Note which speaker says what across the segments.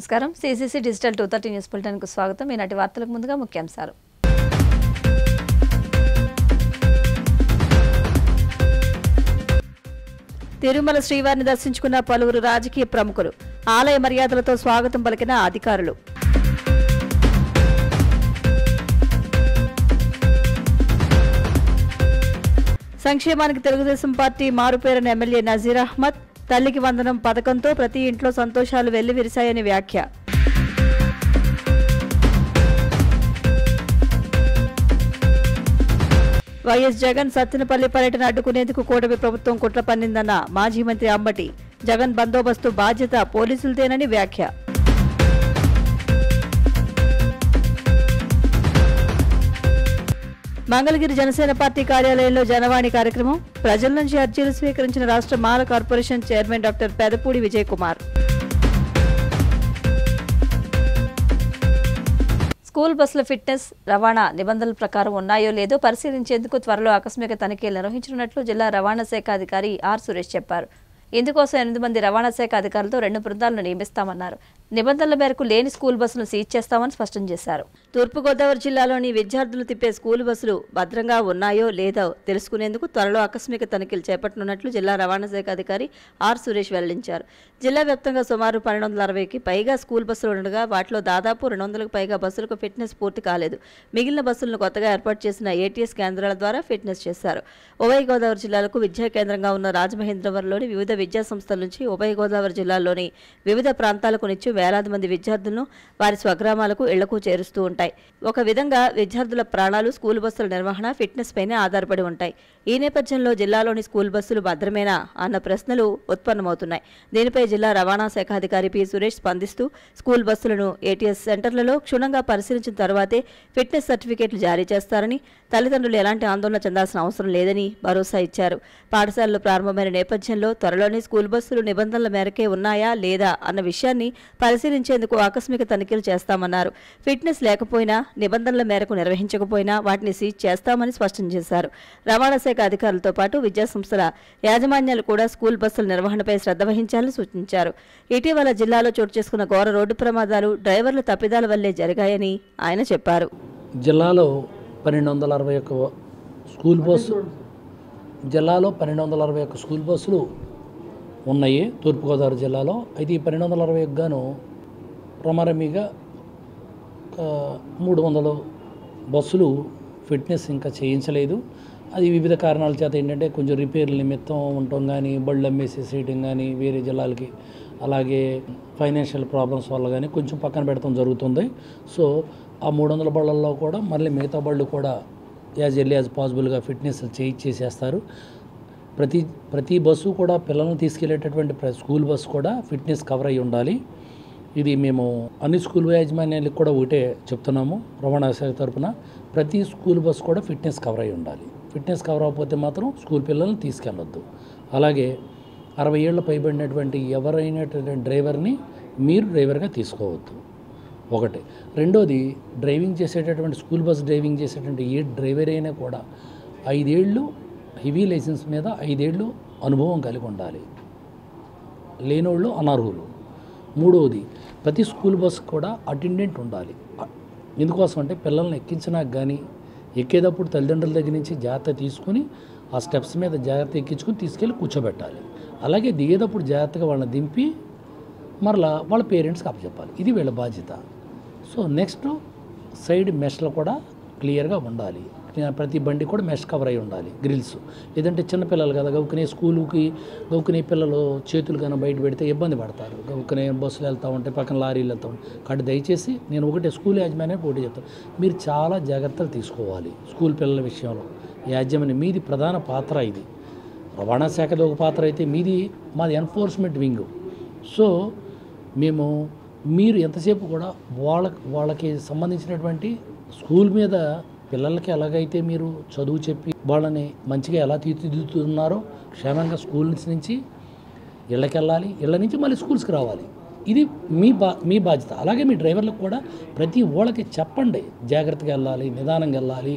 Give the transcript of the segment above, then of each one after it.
Speaker 1: నమస్కారం CCC digital 230 news bulletin కు స్వాగతం. ఈనాటి వార్తలకు ముందుగా ముఖ్యాంశాలు. తిరుమల శ్రీవారిని దర్శించుకున్న పలువురు రాజకీయ ప్రముఖులు, ఆలయ మర్యాదలతో స్వాగతం పలికిన అధికారులు. సంక్షేమానికి తెలుగుదేశం పార్టీ మారుపేరిన ఎమ్మెల్యే నజీర్ అహ్మద్, తల్లికి వందనం పథకంతో ప్రతి ఇంట్లో సంతోషాలు వెల్లివిరిశాయని వ్యాఖ్య. వైఎస్ జగన్ సత్తెనపల్లి పర్యటన అడ్డుకునేందుకు కూటమి ప్రభుత్వం కుట్ర పన్నిందన్న మాజీ మంత్రి అంబటి. జగన్ బందోబస్తు బాధ్యత పోలీసులదేనని వ్యాఖ్య. మంగళగిరి జనసేన పార్టీ కార్యాలయంలో జనవాణి కార్యక్రమం. ప్రజల నుంచి అర్జీలు స్వీకరించిన రాష్ట్ర Mala corporation chairman doctor Pedapudi Vijay Kumar. School బస్సుల ఫిట్నెస్, రవాణా నిబంధనల ప్రకారం ఉన్నాయో లేదో పరిశీలించేందుకు త్వరలో ఆకస్మిక తనిఖీలు నిర్వహించనున్నట్లు జిల్లా రవాణా శాఖ అధికారి ఆర్ సురేష్ చెప్పారు. ఇందుకోసం 8 మంది రవాణా శాఖ అధికారులతో 2 బృందాలను నియమిస్తామన్నారు. నిబంధనల మేరకు లేని స్కూల్ బస్సులను సీజ్ చేస్తామని స్పష్టం చేశారు. తూర్పుగోదావరి జిల్లాలోని విద్యార్థులు తిప్పే స్కూల్ బస్సులు భద్రంగా ఉన్నాయో లేదో తెలుసుకునేందుకు త్వరలో ఆకస్మిక తనిఖీలు చేపట్టనున్నట్లు జిల్లా రవాణా శాఖ అధికారి ఆర్ సురేష్ వెల్లడించారు. జిల్లా వ్యాప్తంగా సుమారు 1260కి పైగా స్కూల్ బస్సులు ఉండగా వాటిలో దాదాపు 200కు పైగా బస్సులకు ఫిట్నెస్ పూర్తి కాలేదు. మిగిలిన బస్సులను కొత్తగా ఏర్పాటు చేసిన ఏటీఎస్ కేంద్రాల ద్వారా ఫిట్నెస్ చేశారు. ఉభయ గోదావరి జిల్లాలకు విద్యా కేంద్రంగా ఉన్న రాజమహేంద్రవరంలోని వివిధ విద్యా సంస్థల నుంచి ఉభయ గోదావరి జిల్లాల్లోని వివిధ ప్రాంతాలకు నిత్యం వేలాది మంది విద్యార్థులను వారి స్వగ్రామాలకు ఇళ్లకు చేరుస్తూ ఉంటాయి. ఒక విధంగా విద్యార్థుల ప్రాణాలు స్కూల్ బస్సుల నిర్వహణ, ఫిట్నెస్ పైనే ఆధారపడి ఉంటాయి. ఈ నేపథ్యంలో జిల్లాలోని స్కూల్ బస్సులు భద్రమేనా అన్న ప్రశ్నలు ఉత్పన్నమవుతున్నాయి. దీనిపై జిల్లా రవాణా శాఖ అధికారి పి సురేష్ స్పందిస్తూ స్కూల్ బస్సులను ఏటీఎస్ సెంటర్లలో క్షుణ్ణంగా పరిశీలించిన తర్వాతే ఫిట్నెస్ సర్టిఫికేట్లు జారీ చేస్తారని, తల్లిదండ్రులు ఎలాంటి ఆందోళన చెందాల్సిన అవసరం లేదని భరోసా ఇచ్చారు. పాఠశాలలు ప్రారంభమైన నేపథ్యంలో త్వరలోనే స్కూల్ బస్సులు నిబంధనల మేరకే ఉన్నాయా లేదా అన్న విషయాన్ని పరిశీలించేందుకు ఆకస్మిక తనిఖీలు చేస్తామన్నారు. ఫిట్నెస్ లేకపోయినా, నిబంధనల మేరకు నిర్వహించకపోయినా వాటిని సీజ్ చేస్తామని స్పష్టం చేశారు. రవాణా శాఖ అధికారులతో పాటు విద్యాసంస్థల యాజమాన్యాలు కూడా స్కూల్ బస్సుల నిర్వహణపై శ్రద్ధ వహించాలని సూచించారు. ఇటీవల జిల్లాలో చోటు చేసుకున్న ఘోర రోడ్డు ప్రమాదాలు డ్రైవర్ల తప్పిదాల వల్లే జరిగాయని ఆయన చెప్పారు.
Speaker 2: జిల్లాలో 1261 స్కూల్ బస్సులు ఉన్నాయి తూర్పుగోదావరి జిల్లాలో. అయితే ఈ 1261 గాను రమారమిగా 300 బస్సులు ఫిట్నెస్ ఇంకా చేయించలేదు. అది వివిధ కారణాల చేత ఏంటంటే కొంచెం రిపేర్ల నిమిత్తం ఉండటం కానీ, బళ్ళు అమ్మేసేసేయటం కానీ వేరే జిల్లాలకి, అలాగే ఫైనాన్షియల్ ప్రాబ్లమ్స్ వల్ల కానీ కొంచెం పక్కన పెడతాం జరుగుతుంది. సో ఆ 300 బళ్ళల్లో కూడా మళ్ళీ మిగతా బళ్ళు కూడా యాజ్ ఎర్లీ యాజ్ పాసిబుల్గా ఫిట్నెస్ చేసేస్తారు. ప్రతి బస్సు కూడా పిల్లలను తీసుకెళ్లేటటువంటి స్కూల్ బస్సు కూడా ఫిట్నెస్ కవర్ అయి ఉండాలి. ఇది మేము అన్ని స్కూల్ యాజమాన్యాలకు కూడా ఒకటే చెప్తున్నాము. రవాణా శాఖ తరఫున ప్రతి స్కూల్ బస్సు కూడా ఫిట్నెస్ కవర్ అయి ఉండాలి. ఫిట్నెస్ కవర్ అవ్వకపోతే మాత్రం స్కూల్ పిల్లల్ని తీసుకెళ్ళొద్దు. అలాగే 60 ఏళ్ళు పైబడినటువంటి ఎవరైనటువంటి డ్రైవర్ని మీరు డ్రైవర్గా తీసుకోవద్దు. ఒకటి. రెండోది, డ్రైవింగ్ చేసేటటువంటి స్కూల్ బస్ డ్రైవింగ్ చేసేటువంటి ఏ డ్రైవర్ అయినా కూడా 5 ఏళ్ళు హెవీ లైసెన్స్ మీద 5 ఏళ్ళు అనుభవం కలిగి ఉండాలి. లేనోళ్ళు అనర్హులు. మూడవది, ప్రతి స్కూల్ బస్సు కూడా అటెండెంట్ ఉండాలి. ఎందుకోసం అంటే పిల్లల్ని ఎక్కించినాక కానీ ఎక్కేటప్పుడు తల్లిదండ్రుల దగ్గర నుంచి జాగ్రత్త తీసుకుని ఆ స్టెప్స్ మీద జాగ్రత్త ఎక్కించుకుని తీసుకెళ్ళి కూర్చోబెట్టాలి. అలాగే దిగేటప్పుడు జాగ్రత్తగా వాళ్ళని దింపి మరలా వాళ్ళ పేరెంట్స్కి అప్పచెప్పాలి. ఇది వీళ్ళ బాధ్యత. సో నెక్స్ట్, సైడ్ మెష్లు కూడా క్లియర్గా ఉండాలి. ప్రతి బండి కూడా మెష్ కవర్ అయి ఉండాలి, గ్రిల్స్. లేదంటే చిన్నపిల్లలు కదా, గౌకునే స్కూలుకి గౌకునే పిల్లలు చేతులు కానీ బయట పెడితే ఇబ్బంది పడతారు. గౌకునే బస్సులు వెళ్తూ ఉంటే పక్కన లారీలు వెళ్తూ ఉంటాయి. కాబట్టి దయచేసి నేను ఒకటే స్కూల్ యాజమాన్యానికి ఒకటి చెప్తాను, మీరు చాలా జాగ్రత్తలు తీసుకోవాలి స్కూల్ పిల్లల విషయంలో. యాజమాన్యం మీది ప్రధాన పాత్ర. ఇది రవాణా శాఖలో ఒక పాత్ర అయితే మాది ఎన్ఫోర్స్మెంట్ వింగ్. సో మీరు ఎంతసేపు కూడా వాళ్ళకి సంబంధించినటువంటి స్కూల్ మీద పిల్లలకి ఎలాగైతే మీరు చదువు చెప్పి వాళ్ళని మంచిగా ఎలా తీర్చిదిద్దుతున్నారో, క్షేమంగా స్కూల్ నుంచి ఇళ్ళకి వెళ్ళాలి, ఇళ్ళ నుంచి మళ్ళీ స్కూల్స్కి రావాలి. ఇది మీ బాధ్యత. అలాగే మీ డ్రైవర్లకు కూడా ప్రతి వాళ్ళకి చెప్పండి, జాగ్రత్తగా వెళ్ళాలి, నిదానంగా వెళ్ళాలి,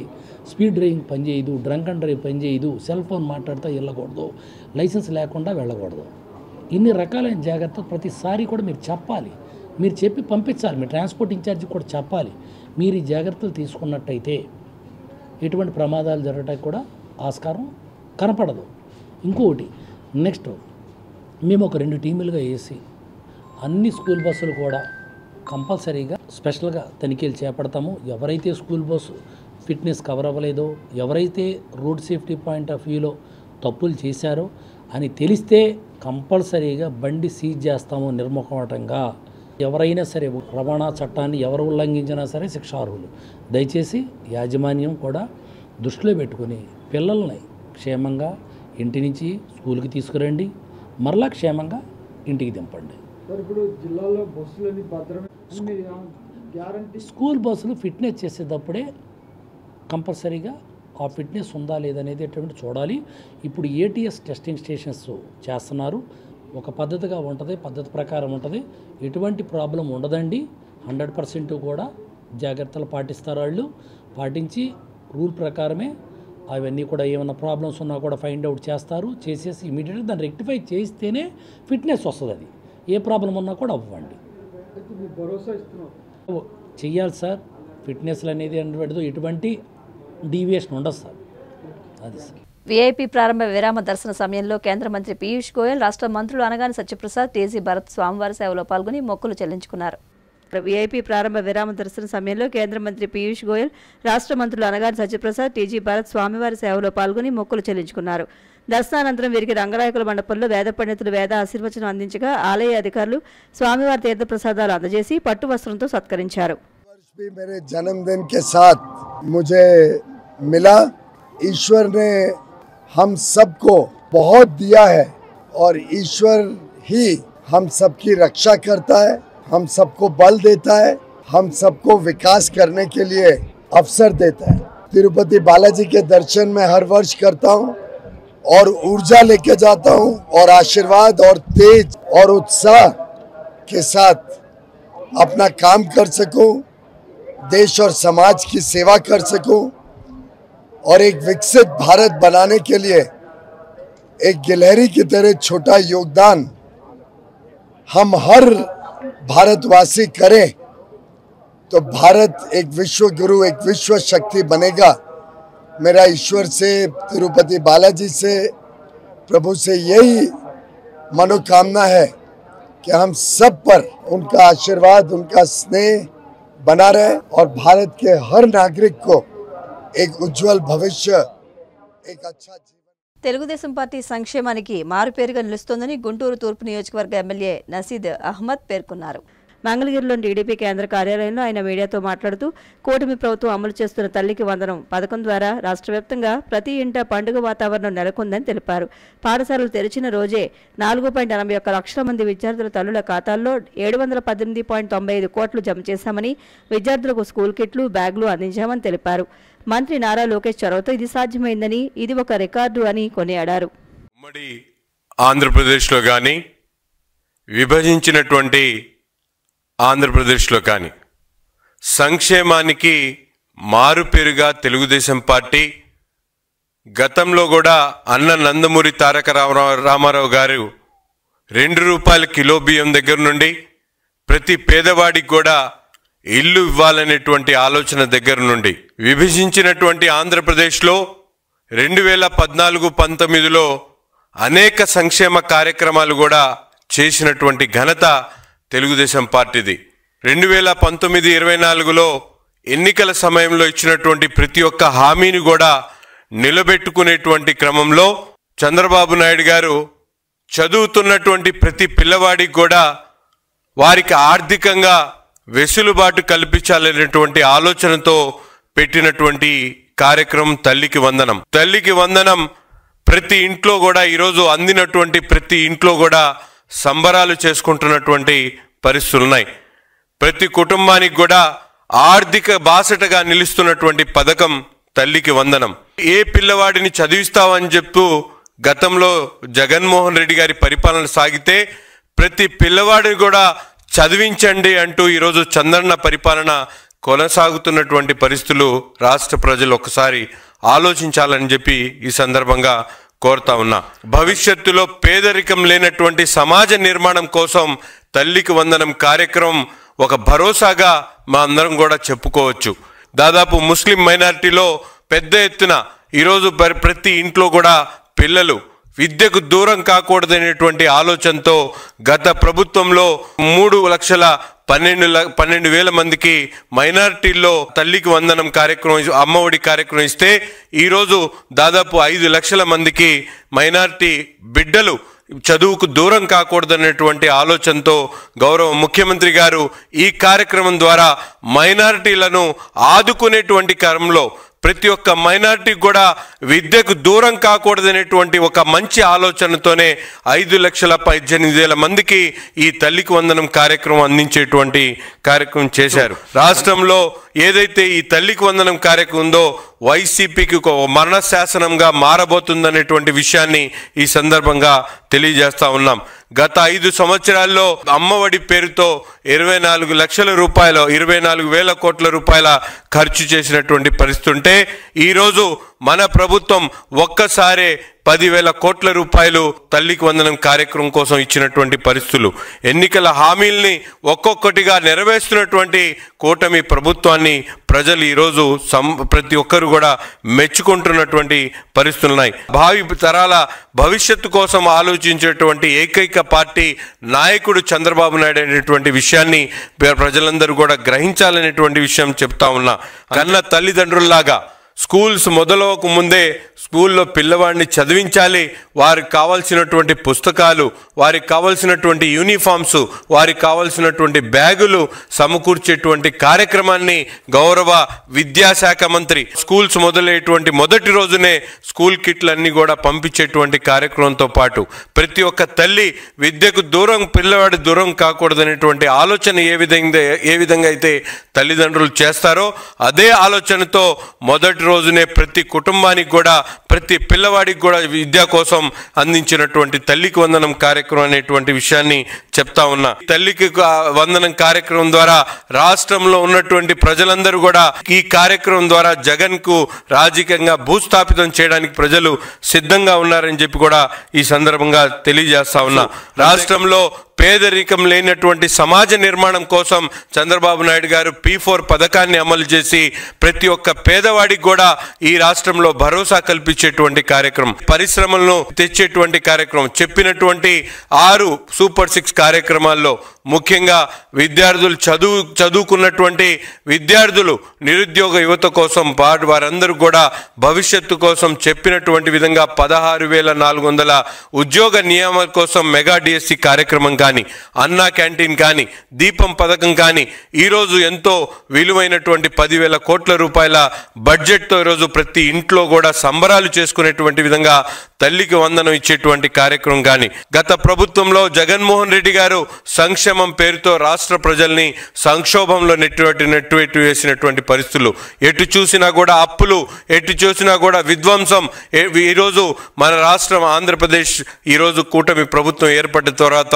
Speaker 2: స్పీడ్ డ్రైవింగ్ పనిచేయదు, డ్రంక్ అండ్ డ్రైవ్ పనిచేయదు, సెల్ ఫోన్ మాట్లాడితే వెళ్ళకూడదు, లైసెన్స్ లేకుండా వెళ్ళకూడదు. ఇన్ని రకాలైన జాగ్రత్తలు ప్రతిసారి కూడా మీరు చెప్పాలి. మీరు చెప్పి పంపించాలి. మీ ట్రాన్స్పోర్ట్ ఇన్ఛార్జి కూడా చెప్పాలి. మీరు ఈ జాగ్రత్తలు తీసుకున్నట్టయితే ఎటువంటి ప్రమాదాలు జరగడానికి కూడా ఆస్కారం కనపడదు. ఇంకొకటి నెక్స్ట్ మేము ఒక 2 టీములుగా వేసి అన్ని స్కూల్ బస్సులు కూడా కంపల్సరీగా స్పెషల్గా తనిఖీలు చేపడతాము. ఎవరైతే స్కూల్ బస్సు ఫిట్నెస్ కవర్ అవ్వలేదో, ఎవరైతే రోడ్ సేఫ్టీ పాయింట్ ఆఫ్ వ్యూలో తప్పులు చేశారో అని తెలిస్తే కంపల్సరీగా బండి సీజ్ చేస్తాము నిర్ముఖమాటంగా. ఎవరైనా సరే రవాణా చట్టాన్ని ఎవరు ఉల్లంఘించినా సరే శిక్షార్హులు. దయచేసి యాజమాన్యం కూడా దృష్టిలో పెట్టుకుని పిల్లల్ని క్షేమంగా ఇంటి నుంచి స్కూల్కి తీసుకురండి, మరలా క్షేమంగా ఇంటికి దింపండి. స్కూల్ బస్సులు ఫిట్నెస్ చేసేటప్పుడే కంపల్సరీగా ఆ ఫిట్నెస్ ఉందా లేదనేది ఎటువంటి చూడాలి. ఇప్పుడు ఏటీఎస్ టెస్టింగ్ స్టేషన్స్ చేస్తున్నారు. ఒక పద్ధతిగా ఉంటుంది, పద్ధతి ప్రకారం ఉంటుంది. ఎటువంటి ప్రాబ్లం ఉండదండి. 100% కూడా జాగ్రత్తలు పాటిస్తారు. వాళ్ళు పాటించి రూల్ ప్రకారమే అవన్నీ కూడా ఏమైనా ప్రాబ్లమ్స్ ఉన్నా కూడా ఫైండ్ అవుట్ చేస్తారు. చేసేసి ఇమీడియట్గా దాన్ని రెక్టిఫై చేస్తేనే ఫిట్నెస్ వస్తుంది. అది ఏ ప్రాబ్లం ఉన్నా కూడా అవ్వండి. చెయ్యాలి సార్. ఫిట్నెస్లు అనేది ఎటువంటి డీవియేషన్ ఉండదు సార్. అది సార్.
Speaker 1: వీఐపీ ప్రారంభ విరామ దర్శన సమయంలో కేంద్ర మంత్రి పీయూష్ గోయల్, రాష్ట్ర మంత్రులు అనగాని సత్యప్రసాద్, టీజీ భరత్ స్వామివారి సేవలో పాల్గొని మొక్కులు చెల్లించుకున్నారు. వీఐపీ ప్రారంభ విరామ దర్శన సమయంలో కేంద్ర మంత్రి పీయూష్ గోయల్, రాష్ట్ర మంత్రులు అనగాని సత్యప్రసాద్, టీజీ భరత్ స్వామివారి సేవలో పాల్గొని మొక్కులు చెల్లించుకున్నారు. దర్శనానంతరం వీరికి రంగనాయకుల మండపంలో వేద పండితులు వేద ఆశీర్వచనం అందించగా ఆలయ అధికారులు స్వామివారి తీర్థ ప్రసాదాలు అందజేసి పట్టు వస్త్రంతో సత్కరించారు.
Speaker 3: मेरे जन्मदिन के साथ मुझे मिला, ईश्वर ने हम सबको बहुत दिया है और ईश्वर ही हम सबकी रक्षा करता है, हम सबको बल देता है, हम सबको विकास करने के लिए अवसर देता है। तिरुपति बालाजी के दर्शन मैं हर वर्ष करता हूँ और ऊर्जा लेके जाता हूँ और आशीर्वाद और तेज और उत्साह के साथ अपना काम कर सकूं, देश और समाज की सेवा कर सकूं और एक विकसित भारत बनाने के लिए एक गिलहरी की तरह छोटा योगदान हम हर भारतवासी करें तो भारत एक विश्व गुरु, एक विश्व शक्ति बनेगा। मेरा ईश्वर से, तिरुपति बालाजी से, प्रभु से यही मनोकामना है कि हम सब पर उनका आशीर्वाद, उनका स्नेह बना रहे और भारत के हर नागरिक को एक उज्जवल भविष्य, एक अच्छा जीवन।
Speaker 1: తెలుగుదేశం పార్టీ సంక్షేమానికి మారుపేరుగా నిలుస్తోందని గుంటూరు తూర్పు నియోజకవర్గ ఎమ్మెల్యే నసీద్ అహ్మద్ పేర్కొన్నారు. మంగళగిరిలోని టీడీపీ కేంద్ర కార్యాలయంలో ఆయన మీడియాతో మాట్లాడుతూ కూటమి ప్రభుత్వం అమలు చేస్తున్న తల్లికి వందనం పథకం ద్వారా రాష్ట్ర వ్యాప్తంగా ప్రతి ఇంటా పండుగ వాతావరణం నెలకొందని తెలిపారు. పాఠశాలలు తెరిచిన రోజే 4.81 లక్షల మంది విద్యార్థుల తల్లుల ఖాతాల్లో 718.95 కోట్లు జమ చేశామని, విద్యార్థులకు స్కూల్ కిట్లు, బ్యాగులు అందించామని తెలిపారు. మంత్రి నారా లోకేష్ చొరవతో ఇది సాధ్యమైందని, ఇది ఒక రికార్డు అని కొనియాడారు.
Speaker 4: ఉమ్మడి ఆంధ్రప్రదేశ్లో కానీ విభజించినటువంటి ఆంధ్రప్రదేశ్లో కానీ సంక్షేమానికి మారుపేరుగా తెలుగుదేశం పార్టీ గతంలో కూడా అన్న నందమూరి తారక రామారావు గారు ₹2 కిలో బియ్యం దగ్గర నుండి ప్రతి పేదవాడికి కూడా ఇల్లు ఇవ్వాలనేటువంటి ఆలోచన దగ్గర నుండి విభజించినటువంటి ఆంధ్రప్రదేశ్లో 2014-19లో అనేక సంక్షేమ కార్యక్రమాలు కూడా చేసినటువంటి ఘనత తెలుగుదేశం పార్టీది. 2019-24లో ఎన్నికల సమయంలో ఇచ్చినటువంటి ప్రతి ఒక్క హామీని కూడా నిలబెట్టుకునేటువంటి క్రమంలో చంద్రబాబు నాయుడు గారు చదువుతున్నటువంటి ప్రతి పిల్లవాడికి కూడా వారికి ఆర్థికంగా వెసులుబాటు కల్పించాలనేటువంటి ఆలోచనతో పెట్టినటువంటి కార్యక్రమం తల్లికి వందనం. తల్లికి వందనం ప్రతి ఇంట్లో కూడా ఈరోజు అందినటువంటి ప్రతి ఇంట్లో కూడా సంబరాలు చేసుకుంటున్నటువంటి పరిస్థితులు ఉన్నాయి. ప్రతి కుటుంబానికి కూడా ఆర్థిక బాసటగా నిలుస్తున్నటువంటి పథకం తల్లికి వందనం. ఏ పిల్లవాడిని చదివిస్తావని చెప్తూ గతంలో జగన్మోహన్ రెడ్డి గారి పరిపాలన సాగితే ప్రతి పిల్లవాడిని కూడా చదివించండి అంటూ ఈరోజు చంద్రన్న పరిపాలన కొనసాగుతున్నటువంటి పరిస్థితులు రాష్ట్ర ప్రజలు ఒకసారి ఆలోచించాలని చెప్పి ఈ సందర్భంగా కోరుతా ఉన్నా. భవిష్యత్తులో పేదరికం లేనటువంటి సమాజ నిర్మాణం కోసం తల్లికి వందనం కార్యక్రమం ఒక భరోసాగా మా అందరం కూడా చెప్పుకోవచ్చు. దాదాపు ముస్లిం మైనారిటీలో పెద్ద ఎత్తున ఈరోజు ప్రతి ఇంట్లో కూడా పిల్లలు విద్యకు దూరం కాకూడదనేటువంటి ఆలోచనతో గత ప్రభుత్వంలో 3,12,000 మందికి మైనారిటీల్లో తల్లికి వందనం కార్యక్రమం, అమ్మఒడి కార్యక్రమం ఇస్తే ఈరోజు దాదాపు 5 లక్షల మందికి మైనారిటీ బిడ్డలు చదువుకు దూరం కాకూడదనేటువంటి ఆలోచనతో గౌరవ ముఖ్యమంత్రి గారు ఈ కార్యక్రమం ద్వారా మైనారిటీలను ఆదుకునేటువంటి క్రమంలో ప్రతి ఒక్క మైనారిటీకి కూడా విద్యకు దూరం కాకూడదనేటువంటి ఒక మంచి ఆలోచనతోనే 5,18,000 మందికి ఈ తల్లికి వందనం కార్యక్రమం అందించేటువంటి కార్యక్రమం చేశారు. రాష్ట్రంలో ఏదైతే ఈ తల్లికి వందనం కార్యక్రమం ఉందో వైసీపీకి ఒక మరణ శాసనంగా మారబోతుందనేటువంటి విషయాన్ని ఈ సందర్భంగా తెలియజేస్తా ఉన్నాం. గత 5 సంవత్సరాల్లో అమ్మఒడి పేరుతో 24 లక్షల రూపాయలు, 24,000 కోట్ల రూపాయల ఖర్చు చేసినటువంటి పరిస్థితి ఉంటే ఈరోజు మన ప్రభుత్వం ఒక్కసారే 10,000 కోట్ల రూపాయలు తల్లికి వందనం కార్యక్రమం కోసం ఇచ్చినటువంటి పరిస్థితులు, ఎన్నికల హామీల్ని ఒక్కొక్కటిగా నెరవేరుస్తున్నటువంటి కూటమి ప్రభుత్వాన్ని ప్రజలు ఈరోజు ప్రతి ఒక్కరు కూడా మెచ్చుకుంటున్నటువంటి పరిస్థితులు ఉన్నాయి. భావి తరాల భవిష్యత్తు కోసం ఆలోచించేటువంటి ఏకైక పార్టీ నాయకుడు చంద్రబాబు నాయుడు అనేటువంటి విషయాన్ని ప్రజలందరూ కూడా గ్రహించాలనేటువంటి విషయం చెప్తా ఉన్నా. కన్న తల్లిదండ్రుల్లాగా స్కూల్స్ మొదలవక ముందే స్కూల్లో పిల్లవాడిని చదివించాలి, వారికి కావాల్సినటువంటి పుస్తకాలు, వారికి కావాల్సినటువంటి యూనిఫామ్స్, వారికి కావాల్సినటువంటి బ్యాగులు సమకూర్చేటువంటి కార్యక్రమాన్ని గౌరవ విద్యాశాఖ మంత్రి స్కూల్స్ మొదలయ్యేటువంటి మొదటి రోజునే స్కూల్ కిట్లన్నీ కూడా పంపించేటువంటి కార్యక్రమంతో పాటు ప్రతి ఒక్క తల్లి విద్యకు దూరం, పిల్లవాడి దూరం కాకూడదనేటువంటి ఆలోచన ఏ విధంగా అయితే తల్లిదండ్రులు చేస్తారో అదే ఆలోచనతో మొదటి రోజునే ప్రతి కుటుంబానికి కూడా, ప్రతి పిల్లవాడికి కూడా విద్య కోసం అందించినటువంటి తల్లికి వందనం కార్యక్రమం అనేటువంటి విషయాన్ని చెప్తా ఉన్నా. తల్లికి వందనం కార్యక్రమం ద్వారా రాష్ట్రంలో ఉన్నటువంటి ప్రజలందరూ కూడా ఈ కార్యక్రమం ద్వారా జగన్ కు రాజకీయంగా భూస్థాపితం చేయడానికి ప్రజలు సిద్ధంగా ఉన్నారని చెప్పి కూడా ఈ సందర్భంగా తెలియజేస్తా ఉన్నా. రాష్ట్రంలో పేదరికం లేనటువంటి సమాజ నిర్మాణం కోసం చంద్రబాబు నాయుడు గారు P4 పథకాన్ని అమలు చేసి ప్రతి ఒక్క పేదవాడికి కూడా ఈ రాష్ట్రంలో భరోసా కల్పించేటువంటి కార్యక్రమం, పరిశ్రమలను తెచ్చేటువంటి కార్యక్రమం, చెప్పినటువంటి 6 సూపర్ 6 కార్యక్రమాల్లో ముఖ్యంగా విద్యార్థులు చదువుకున్నటువంటి విద్యార్థులు, నిరుద్యోగ యువత కోసం వారందరూ కూడా భవిష్యత్తు కోసం చెప్పినటువంటి విధంగా 16,400 ఉద్యోగ నియామక కోసం మెగా డిఎస్సి కార్యక్రమం కానీ, అన్నా క్యాంటీన్ కానీ, దీపం పథకం కానీ, ఈరోజు ఎంతో విలువైనటువంటి 10,000 కోట్ల రూపాయల బడ్జెట్తో ఈరోజు ప్రతి ఇంట్లో కూడా సంబరాలు చేసుకునేటువంటి విధంగా తల్లికి వందనం ఇచ్చేటువంటి కార్యక్రమం కానీ, గత ప్రభుత్వంలో జగన్మోహన్ రెడ్డి గారు సంక్షేమం పేరుతో రాష్ట్ర ప్రజల్ని సంక్షోభంలో నెట్టివేటు వేసినటువంటి పరిస్థితులు, ఎటు చూసినా కూడా అప్పులు, ఎటు చూసినా కూడా విధ్వంసం. ఈరోజు మన రాష్ట్రం ఆంధ్రప్రదేశ్ ఈరోజు కూటమి ప్రభుత్వం ఏర్పడిన తర్వాత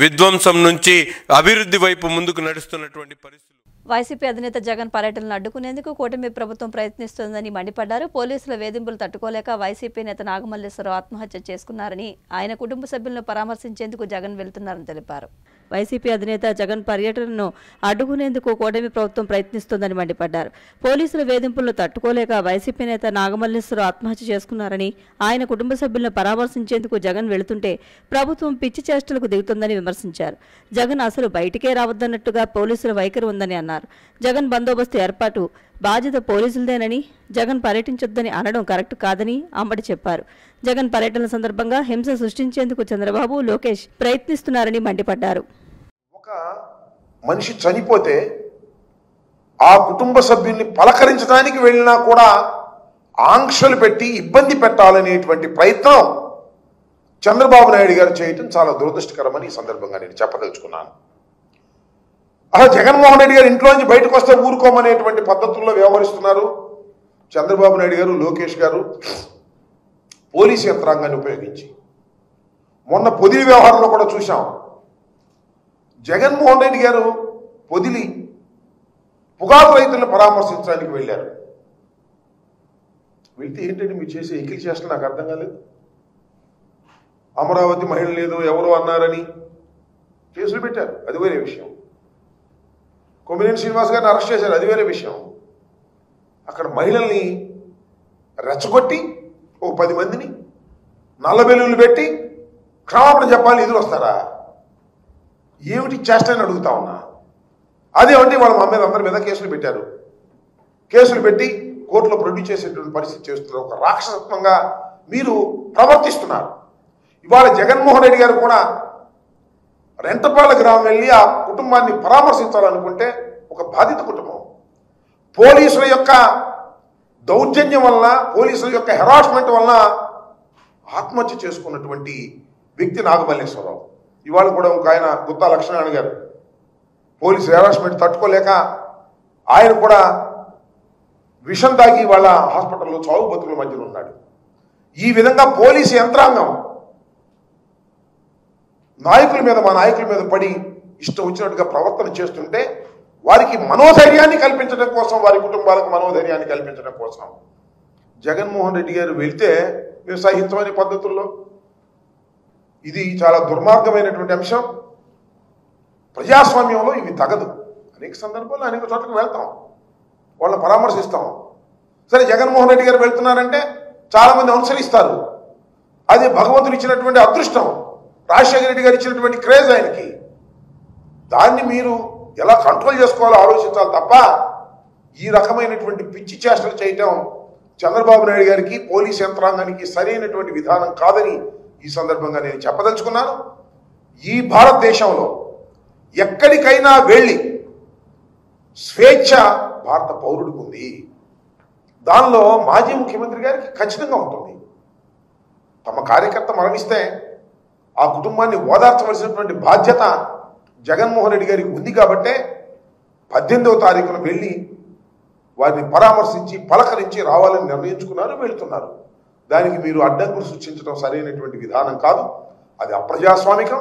Speaker 4: విధ్వంసం నుంచి అభివృద్ధి వైపు ముందుకు నడుస్తున్నటువంటి పరిస్థితులు.
Speaker 1: వైసీపీ అధినేత జగన్ పర్యటనను అడ్డుకునేందుకు కూటమి ప్రభుత్వం ప్రయత్నిస్తోందని మండిపడ్డారు. పోలీసుల వేధింపులు తట్టుకోలేక వైసీపీ నేత నాగమల్లేశ్వరరావు ఆత్మహత్య చేసుకున్నారని, ఆయన కుటుంబ సభ్యులను పరామర్శించేందుకు జగన్ వెళ్తున్నారని తెలిపారు. వైసీపీ అధినేత జగన్ పర్యటనను అడ్డుకునేందుకు కూటమి ప్రభుత్వం ప్రయత్నిస్తోందని మండిపడ్డారు. పోలీసుల వేధింపులను తట్టుకోలేక వైసీపీ నేత నాగమల్లేశ్వరరావు ఆత్మహత్య చేసుకున్నారని, ఆయన కుటుంబ సభ్యులను పరామర్శించేందుకు జగన్ వెళుతుంటే ప్రభుత్వం పిచ్చి చేష్టలకు దిగుతుందని విమర్శించారు. జగన్ అసలు బయటికే రావద్దన్నట్టుగా పోలీసుల వైఖరి ఉందని అన్నారు. జగన్ బందోబస్తు ఏర్పాటు బాధ్యత పోలీసులదేనని, జగన్ పర్యటించొద్దని అనడం కరెక్ట్ కాదని అంబటి చెప్పారు. జగన్ పర్యటన సందర్భంగా హింస సృష్టించేందుకు చంద్రబాబు, లోకేష్ ప్రయత్నిస్తున్నారని మండిపడ్డారు.
Speaker 5: ఒక మనిషి చనిపోతే ఆ కుటుంబ సభ్యుల్ని పలకరించడానికి వెళ్ళినా కూడా ఆంక్షలు పెట్టి ఇబ్బంది పెట్టాలనేటువంటి ప్రయత్నం చంద్రబాబు నాయుడు గారు చేయటం చాలా దురదృష్టకరమని ఈ సందర్భంగా నేను చెప్పదలుచుకున్నాను. అలా జగన్మోహన్ రెడ్డి గారు ఇంట్లోంచి బయటకు వస్తే ఊరుకోమనేటువంటి పద్ధతుల్లో వ్యవహరిస్తున్నారు చంద్రబాబు నాయుడు గారు, లోకేష్ గారు పోలీసు యంత్రాంగాన్ని ఉపయోగించి. మొన్న పొదిలి వ్యవహారంలో కూడా చూసాం. జగన్మోహన్ రెడ్డి గారు పొదిలి పొగాకు రైతులను పరామర్శించడానికి వెళ్ళారు. వెళ్తే ఏంటంటే మీరు చేసే ఎకిలి చేష్టలు నాకు అర్థం కాలేదు. అమరావతి మహిళలు ఏదో ఎవరో అన్నారని కేసులు పెట్టారు, అది వేరే విషయం. కొమ్మినేని శ్రీనివాస్ గారిని అరెస్ట్ చేశారు, అది వేరే విషయం. అక్కడ మహిళల్ని రెచ్చగొట్టి ఓ 10 మందిని నల్లబెల్లులు పెట్టి క్షమాపణ చెప్పాలి, ఎదురు వస్తారా? ఏమిటి చేస్తానని అడుగుతా ఉన్నా. అదేమంటే వాళ్ళ మా మీద అందరి మీద కేసులు పెట్టారు. కేసులు పెట్టి కోర్టులో ప్రొడ్యూస్ చేసేటువంటి పరిస్థితి చేస్తున్నారు. ఒక రాక్షసత్వంగా మీరు ప్రవర్తిస్తున్నారు. ఇవాళ జగన్మోహన్ రెడ్డి గారు కూడా రెంటపాళ్ళ గ్రామం వెళ్ళి ఆ కుటుంబాన్ని పరామర్శించాలనుకుంటే ఒక బాధిత కుటుంబం పోలీసుల యొక్క దౌర్జన్యం వలన, పోలీసుల యొక్క హెరాస్మెంట్ వలన ఆత్మహత్య చేసుకున్నటువంటి వ్యక్తి నాగమల్లేశ్వరరావు. ఇవాళ కూడా ఒక ఆయన గుత్తా లక్ష్మీనారాయణ గారు పోలీసు హెరాస్మెంట్ తట్టుకోలేక ఆయన కూడా విషం తాగి వాళ్ళ హాస్పిటల్లో చావు బతుకుల మధ్యలో ఉన్నాడు. ఈ విధంగా పోలీసు యంత్రాంగం నాయకుల మీద, మా నాయకుల మీద పడి ఇష్టం వచ్చినట్టుగా ప్రవర్తన చేస్తుంటే వారికి మనోధైర్యాన్ని కల్పించడం కోసం, వారి కుటుంబాలకు మనోధైర్యాన్ని కల్పించడం కోసం జగన్మోహన్ రెడ్డి గారు వెళ్తే మేము సహించమనే పద్ధతుల్లో ఇది చాలా దుర్మార్గమైనటువంటి అంశం. ప్రజాస్వామ్యంలో ఇవి తగదు. అనేక సందర్భాల్లో అనేక చోట్లకి వెళ్తాం, వాళ్ళని పరామర్శిస్తాం. సరే, జగన్మోహన్ రెడ్డి గారు వెళ్తున్నారంటే చాలామంది అనుసరిస్తారు. అది భగవంతుడు ఇచ్చినటువంటి అదృష్టం, రాజశేఖర రెడ్డి గారు ఇచ్చినటువంటి క్రేజ్ ఆయనకి. దాన్ని మీరు ఎలా కంట్రోల్ చేసుకోవాలో ఆలోచించాలి తప్ప ఈ రకమైనటువంటి పిచ్చి చేష్టలు చేయటం చంద్రబాబు నాయుడు గారికి, పోలీస్ యంత్రాంగానికి సరైనటువంటి విధానం కాదని ఈ సందర్భంగా నేను చెప్పదలుచుకున్నాను. ఈ భారతదేశంలో ఎక్కడికైనా వెళ్ళి స్వేచ్ఛ భారత పౌరుడికి ఉంది. దానిలో మాజీ ముఖ్యమంత్రి గారికి ఖచ్చితంగా ఉంటుంది. తమ కార్యకర్త మరణిస్తే ఆ కుటుంబాన్ని ఓదార్చవలసినటువంటి బాధ్యత జగన్మోహన్ రెడ్డి గారికి ఉంది కాబట్టే 18వ తారీఖున వెళ్ళి వారిని పరామర్శించి పలకరించి రావాలని నిర్ణయించుకున్నారు, వెళుతున్నారు. దానికి మీరు అడ్డంకులు సృష్టించడం సరైనటువంటి విధానం కాదు. అది అప్రజాస్వామికం,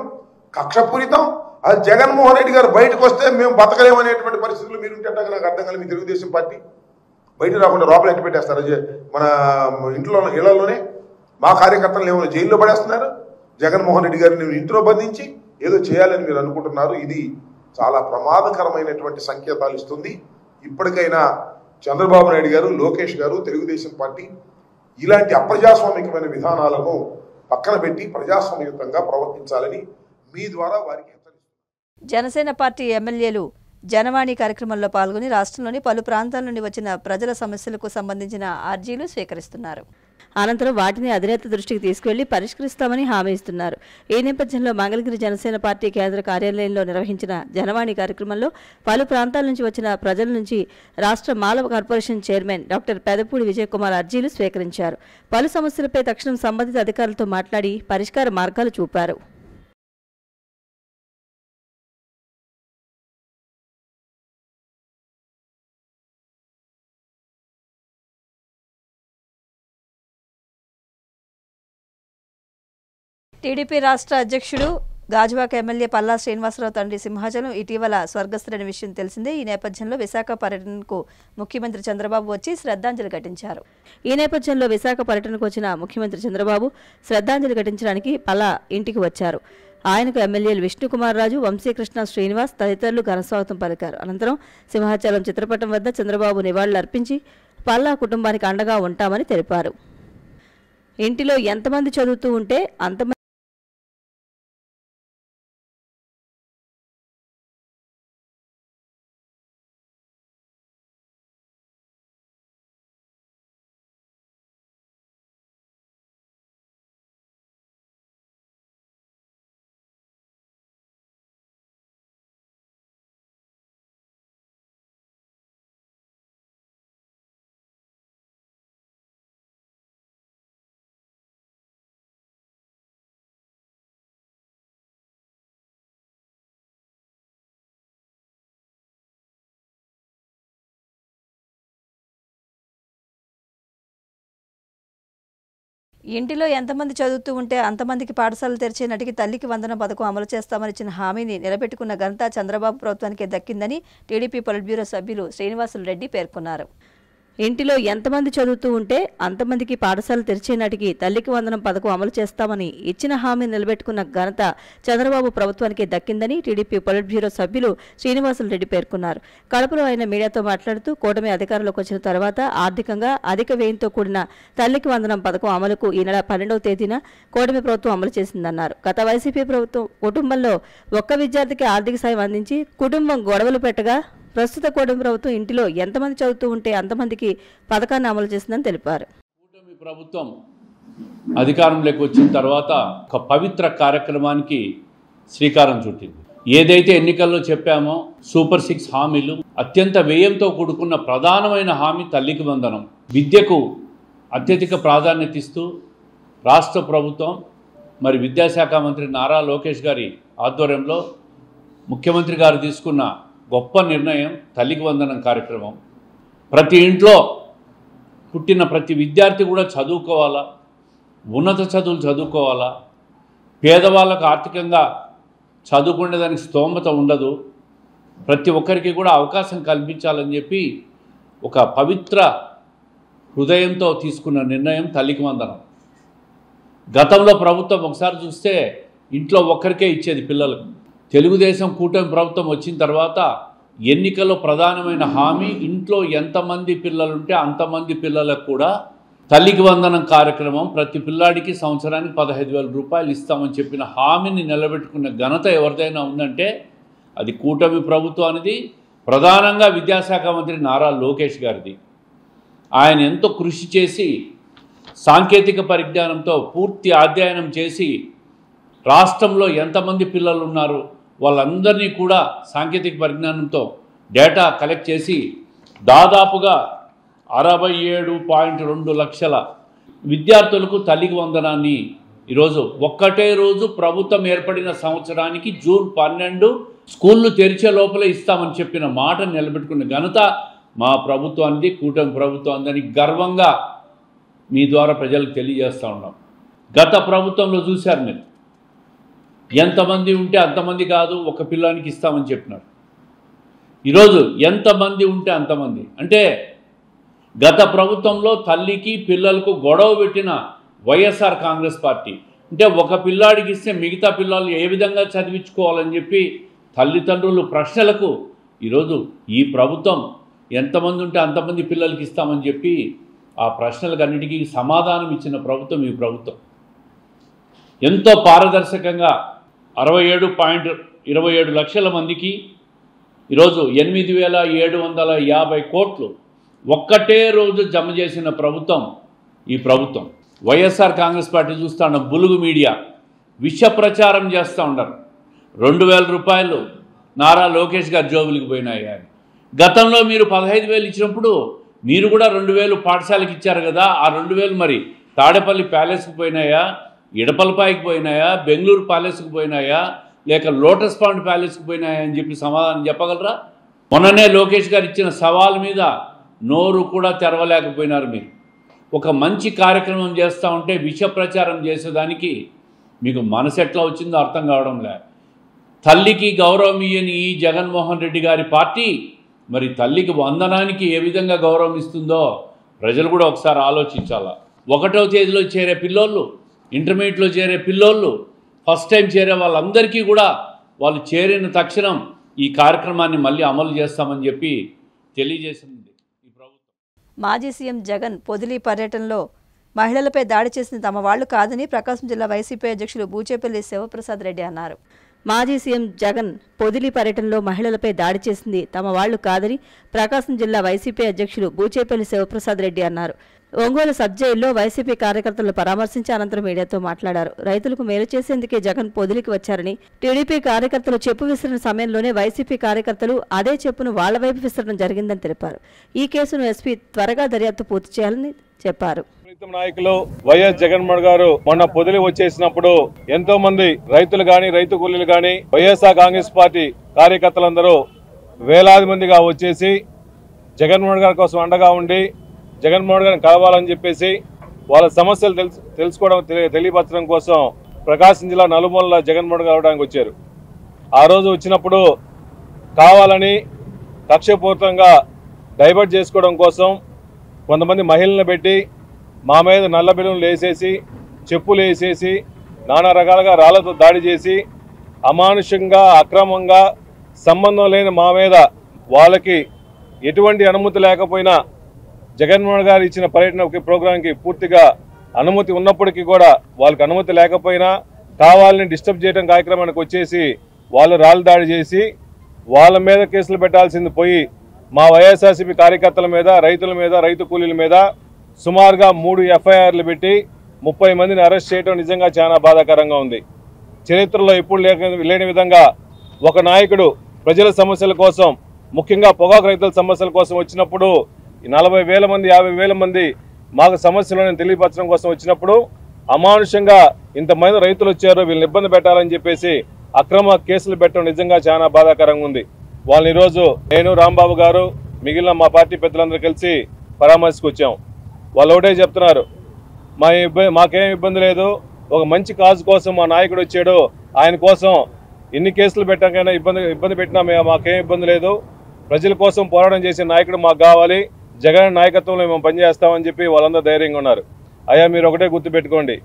Speaker 5: కక్షపూరితం. అది జగన్మోహన్ రెడ్డి గారు బయటకు వస్తే మేము బతకలేమనేటువంటి పరిస్థితులు మీరుంటే నాకు అర్థం కాదు. మీ తెలుగుదేశం పార్టీ బయట రాకుండా లోపల ఎట్టి పెట్టేస్తారు. మన ఇళ్లలోనే మా కార్యకర్తలు ఏమైనా జైల్లో పడేస్తున్నారు. జగన్మోహన్ రెడ్డి గారిని ఇంట్లో బంధించి ఏదో చేయాలని మీరు అనుకుంటున్నారు. ఇది చాలా ప్రమాదకరమైనటువంటి సంకేతాలు ఇస్తుంది. ఇప్పటికైనా చంద్రబాబు నాయుడు గారు, లోకేష్ గారు, తెలుగుదేశం పార్టీ ఇలాంటి అప్రజాస్వామికమైన విధానాలను పక్కన పెట్టి ప్రజాస్వామ్యయుతంగా ప్రవర్తించాలని మీ ద్వారా వారికి హెచ్చరిస్తున్నారు.
Speaker 1: జనసేన పార్టీ ఎమ్మెల్యేలు జనవాణి కార్యక్రమంలో పాల్గొని రాష్ట్రంలోని పలు ప్రాంతాల నుండి వచ్చిన ప్రజల సమస్యలకు సంబంధించిన అర్జీలు స్వీకరిస్తున్నారు. అనంతరం వాటిని అధినేత దృష్టికి తీసుకువెళ్లి పరిష్కరిస్తామని హామీ ఇస్తున్నారు. ఈ నేపథ్యంలో మంగళగిరి జనసేన పార్టీ కేంద్ర కార్యాలయంలో నిర్వహించిన జనవాణి కార్యక్రమంలో పలు ప్రాంతాల నుంచి వచ్చిన ప్రజల నుంచి రాష్ట్ర Mala corporation chairman doctor Pedapudi Vijayakumar అర్జీలు స్వీకరించారు. పలు సమస్యలపై తక్షణం సంబంధిత అధికారులతో మాట్లాడి పరిష్కార మార్గాలు చూపారు. టీడీపీ రాష్ట్ర అధ్యక్షుడు గాజువాక ఎమ్మెల్యే పల్లా శ్రీనివాసరావు తండ్రి సింహాచలం ఇటీవల స్వర్గస్థులైన విషయం తెలిసిందే. ఈ నేపథ్యంలో విశాఖ పర్యటనకు ముఖ్యమంత్రి చంద్రబాబు వచ్చి శ్రద్ధాంజలి ఘటించారు. ఈ నేపథ్యంలో విశాఖ పర్యటనకు వచ్చిన ముఖ్యమంత్రి చంద్రబాబు శ్రద్ధాంజలి ఘటించడానికి పల్లా ఇంటికి వచ్చారు. ఆయనకు ఎమ్మెల్యేలు విష్ణుకుమార్ రాజు, వంశీకృష్ణ శ్రీనివాస్ తదితరులు ఘనస్వాగతం పలికారు. అనంతరం సింహాచలం చిత్రపటం వద్ద చంద్రబాబు నివాళులర్పించి పల్లా కుటుంబానికి అండగా ఉంటామని తెలిపారు. ఇంటిలో ఎంతమంది చదువుతూ ఉంటే అంతమంది ఇంటిలో ఎంతమంది చదువుతూ ఉంటే అంతమందికి పాఠశాలలు తెరిచే నాటికి తల్లికి వందనం పథకం అమలు చేస్తామని ఇచ్చిన హామీని నిలబెట్టుకున్న ఘనత చంద్రబాబు ప్రభుత్వానికి దక్కిందని టీడీపీ పొలిట్ బ్యూరో సభ్యులు శ్రీనివాసులు రెడ్డి పేర్కొన్నారు. ఇంటిలో ఎంతమంది చదువుతూ ఉంటే అంతమందికి పాఠశాలలు తెరిచే నాటికి తల్లికి వందనం పథకం అమలు చేస్తామని ఇచ్చిన హామీ నిలబెట్టుకున్న ఘనత చంద్రబాబు ప్రభుత్వానికి దక్కిందని టీడీపీ పొలిట్ బ్యూరో సభ్యులు శ్రీనివాసులరెడ్డి పేర్కొన్నారు. కడపలో ఆయన మీడియాతో మాట్లాడుతూ కూటమి అధికారంలోకి వచ్చిన తర్వాత ఆర్థికంగా అధిక వ్యయంతో కూడిన తల్లికి వందనం పథకం అమలుకు ఈ నెల 12వ తేదీన కూటమి ప్రభుత్వం అమలు చేసిందన్నారు. గత వైసీపీ ప్రభుత్వం కుటుంబంలో ఒక్క విద్యార్థికి ఆర్థిక సాయం అందించి కుటుంబం గొడవలు పెట్టగా ప్రస్తుత కూటమి ప్రభుత్వం ఇంటిలో ఎంతమంది చదువుతూ ఉంటే అంతమందికి పథకాన్ని అమలు చేసిందని తెలిపారు.
Speaker 6: కూటమి ప్రభుత్వం అధికారంలోకి వచ్చిన తర్వాత ఒక పవిత్ర కార్యక్రమానికి శ్రీకారం చుట్టింది. ఏదైతే ఎన్నికల్లో చెప్పామో సూపర్ 6 హామీలు, అత్యంత వ్యయంతో కూడుకున్న ప్రధానమైన హామీ తల్లికి వందనం. విద్యకు అత్యధిక ప్రాధాన్యత ఇస్తూ రాష్ట్ర ప్రభుత్వం మరి విద్యాశాఖ మంత్రి నారా లోకేష్ గారి ఆధ్వర్యంలో ముఖ్యమంత్రి గారు తీసుకున్న గొప్ప నిర్ణయం తల్లికి వందనం కార్యక్రమం. ప్రతి ఇంట్లో పుట్టిన ప్రతి విద్యార్థి కూడా చదువుకోవాలా, ఉన్నత చదువులు చదువుకోవాలా. పేదవాళ్ళకు ఆర్థికంగా చదువుకునేదానికి స్తోమత ఉండదు, ప్రతి ఒక్కరికి కూడా అవకాశం కల్పించాలని చెప్పి ఒక పవిత్ర హృదయంతో తీసుకున్న నిర్ణయం తల్లికి వందనం. గతంలో ప్రభుత్వం ఒకసారి చూస్తే ఇంట్లో ఒక్కరికే ఇచ్చేది పిల్లలకు. తెలుగుదేశం కూటమి ప్రభుత్వం వచ్చిన తర్వాత ఎన్నికల్లో ప్రధానమైన హామీ ఇంట్లో ఎంతమంది పిల్లలుంటే అంతమంది పిల్లలకు కూడా తల్లికి వందనం కార్యక్రమం, ప్రతి పిల్లాడికి సంవత్సరానికి 15,000 రూపాయలు ఇస్తామని చెప్పిన హామీని నిలబెట్టుకున్న ఘనత ఎవరిదైనా ఉందంటే అది కూటమి ప్రభుత్వానిది, ప్రధానంగా విద్యాశాఖ మంత్రి నారా లోకేష్ గారిది. ఆయన ఎంతో కృషి చేసి సాంకేతిక పరిజ్ఞానంతో పూర్తి అధ్యయనం చేసి రాష్ట్రంలో ఎంతమంది పిల్లలు ఉన్నారు వాళ్ళందరినీ కూడా సాంకేతిక పరిజ్ఞానంతో డేటా కలెక్ట్ చేసి దాదాపుగా 67.2 లక్షల విద్యార్థులకు తల్లికి వందనాన్ని ఈరోజు ఒక్కటే రోజు ప్రభుత్వం ఏర్పడిన సంవత్సరానికి జూన్ 12 స్కూళ్ళు తెరిచే లోపలే ఇస్తామని చెప్పిన మాట నిలబెట్టుకున్న ఘనత మా ప్రభుత్వానికి, కూటమి ప్రభుత్వానికి గర్వంగా మీ ద్వారా ప్రజలకు తెలియజేస్తూ ఉన్నాం. గత ప్రభుత్వంలో చూశారు మీరు, ఎంతమంది ఉంటే అంతమంది కాదు ఒక పిల్లానికి ఇస్తామని చెప్పినారు. ఈరోజు ఎంతమంది ఉంటే అంతమంది అంటే గత ప్రభుత్వంలో తల్లికి పిల్లలకు గొడవ పెట్టిన వైఎస్ఆర్ కాంగ్రెస్ పార్టీ అంటే ఒక పిల్లాడికి ఇస్తే మిగతా పిల్లలు ఏ విధంగా చదివించుకోవాలని చెప్పి తల్లిదండ్రులు ప్రశ్నలకు ఈరోజు ఈ ప్రభుత్వం ఎంతమంది ఉంటే అంతమంది పిల్లలకి ఇస్తామని చెప్పి ఆ ప్రశ్నలకు అన్నిటికీ సమాధానం ఇచ్చిన ప్రభుత్వం ఈ ప్రభుత్వం. ఎంతో పారదర్శకంగా 67.27 లక్షల మందికి ఈరోజు 8,750 కోట్లు ఒక్కటే రోజు జమ చేసిన ప్రభుత్వం ఈ ప్రభుత్వం. వైఎస్ఆర్ కాంగ్రెస్ పార్టీ చూస్తూ ఉన్న బులుగు మీడియా విష ప్రచారం చేస్తూ ఉండరు. 2,000 రూపాయలు నారా లోకేష్ గారి జోబులకు పోయినాయి అని. గతంలో మీరు 15,000 ఇచ్చినప్పుడు మీరు కూడా 2,000 పాఠశాలకు ఇచ్చారు కదా, ఆ 2,000 మరి తాడేపల్లి ప్యాలెస్కి పోయినాయా, ఇడపలపాయికి పోయినాయా, బెంగళూరు ప్యాలెస్కి పోయినాయా, లేక లోటస్ పాండ్ ప్యాలెస్కి పోయినాయా అని చెప్పి సమాధానం చెప్పగలరా? మొన్ననే లోకేష్ గారు ఇచ్చిన సవాల్ మీద నోరు కూడా తెరవలేకపోయినారు మీరు. ఒక మంచి కార్యక్రమం చేస్తూ ఉంటే విష ప్రచారం చేసేదానికి మీకు మనసు ఎట్లా వచ్చిందో అర్థం కావడం లే. తల్లికి గౌరవం ఇయ్యని ఈ జగన్మోహన్ రెడ్డి గారి పార్టీ మరి తల్లికి వందనానికి ఏ విధంగా గౌరవం ఇస్తుందో ప్రజలు కూడా ఒకసారి ఆలోచించాలా. 1వ తేదీలో చేరే పిల్లోళ్ళు, ఇంటర్మీడియట్లో చేరే పిల్లోళ్ళు, ఫస్ట్ టైం చేరే వాళ్ళందరికీ కూడా వాళ్ళు చేరిన తక్షణం ఈ కార్యక్రమాన్ని మళ్ళీ అమలు చేస్తామని చెప్పి తెలియజేసింది ఈ ప్రభుత్వం.
Speaker 1: మాజీ సీఎం జగన్ పొదిలి పర్యటనలో మహిళలపై దాడి చేసిన తమ వాళ్లు కాదని ప్రకాశం జిల్లా వైసీపీ అధ్యక్షులు బూచేపల్లి శివప్రసాద్ రెడ్డి అన్నారు. మాజీ సీఎం జగన్ పొదిలి పర్యటనలో మహిళలపై దాడి చేసింది తమ వాళ్లు కాదని ప్రకాశం జిల్లా వైసీపీ అధ్యక్షులు బూచేపల్లి శివప్రసాద్ రెడ్డి అన్నారు. ఒంగోలు సబ్ జైల్లో వైసీపీ కార్యకర్తలను పరామర్శించి అనంతరం మీడియాతో మాట్లాడారు. రైతులకు మేలు చేసేందుకే జగన్ పొదిలికి వచ్చారని, టీడీపీ కార్యకర్తలు చెప్పు విసిరిన సమయంలోనే వైసీపీ కార్యకర్తలు అదే చెప్పును వాళ్ల వైపు విసరడం జరిగిందని తెలిపారు. ఈ కేసును ఎస్పీ త్వరగా దర్యాప్తు పూర్తి చేయాలని చెప్పారు.
Speaker 7: నాయకులు వైఎస్ జగన్మోహన్ గారు మొన్న పొదిలి వచ్చేసినప్పుడు ఎంతో మంది రైతులు గాని, రైతు కూలీలు గాని, వైఎస్ఆర్ కాంగ్రెస్ పార్టీ కార్యకర్తలందరూ వేలాది మందిగా వచ్చేసి జగన్మోహన్ గారి కోసం అండగా ఉండి జగన్మోహన్ గారిని కలవాలని చెప్పేసి వాళ్ళ సమస్యలు తెలుసుకోవడం, తెలియపరచడం కోసం ప్రకాశం జిల్లా నలుమూలల జగన్మోహన్ గారు అవడానికి వచ్చారు. ఆ రోజు వచ్చినప్పుడు కావాలని కక్షపూరితంగా డైవర్ట్ చేసుకోవడం కోసం కొంతమంది మహిళలను పెట్టి మా మీద నల్ల బెలూన్లు వేసేసి చెప్పులు వేసేసి నానా రకాలుగా రాళ్లతో దాడి చేసి అమానుషంగా అక్రమంగా సంబంధం లేని మా మీద వాళ్ళకి ఎటువంటి అనుమతి లేకపోయినా జగన్మోహన్ గారు ఇచ్చిన పర్యటన ప్రోగ్రాంకి పూర్తిగా అనుమతి ఉన్నప్పటికీ కూడా వాళ్ళకి అనుమతి లేకపోయినా కావాలని డిస్టర్బ్ చేయడం కార్యక్రమానికి వచ్చేసి వాళ్ళు రాళ్ళు దాడి చేసి వాళ్ళ మీద కేసులు పెట్టాల్సింది పోయి మా వైఎస్ఆర్సీపీ కార్యకర్తల మీద రైతుల మీద రైతు కూలీల మీద సుమారుగా 3 ఎఫ్ఐఆర్లు పెట్టి 30 మందిని అరెస్ట్ చేయడం నిజంగా చాలా బాధాకరంగా ఉంది. చరిత్రలో ఎప్పుడు లేని విధంగా ఒక నాయకుడు ప్రజల సమస్యల కోసం ముఖ్యంగా పొగాకు రైతుల సమస్యల కోసం వచ్చినప్పుడు 40,000 మంది 50,000 మంది మాకు సమస్యలను తెలియపరచడం కోసం వచ్చినప్పుడు అమానుషంగా ఇంతమంది రైతులు వచ్చారు వీళ్ళని ఇబ్బంది పెట్టాలని చెప్పేసి అక్రమ కేసులు పెట్టడం నిజంగా చాలా బాధాకరంగా ఉంది. వాళ్ళని ఈరోజు నేను రాంబాబు గారు మిగిలిన మా పార్టీ పెద్దలందరూ కలిసి పరామర్శకు వచ్చాం. వాళ్ళు ఒకటే చెప్తున్నారు, మాకేం ఇబ్బంది లేదు, ఒక మంచి కాజు కోసం మా నాయకుడు వచ్చాడు, ఆయన కోసం ఎన్ని కేసులు పెట్టాకైనా ఇబ్బంది పెట్టినా మాకేం ఇబ్బంది లేదు, ప్రజల కోసం పోరాటం చేసే నాయకుడు మాకు కావాలి, జగన్ నాయకత్వంలో మేము పనిచేస్తామని చెప్పి వాళ్ళందరూ ధైర్యంగా ఉన్నారు. అయ్యా మీరు ఒకటే గుర్తుపెట్టుకోండి,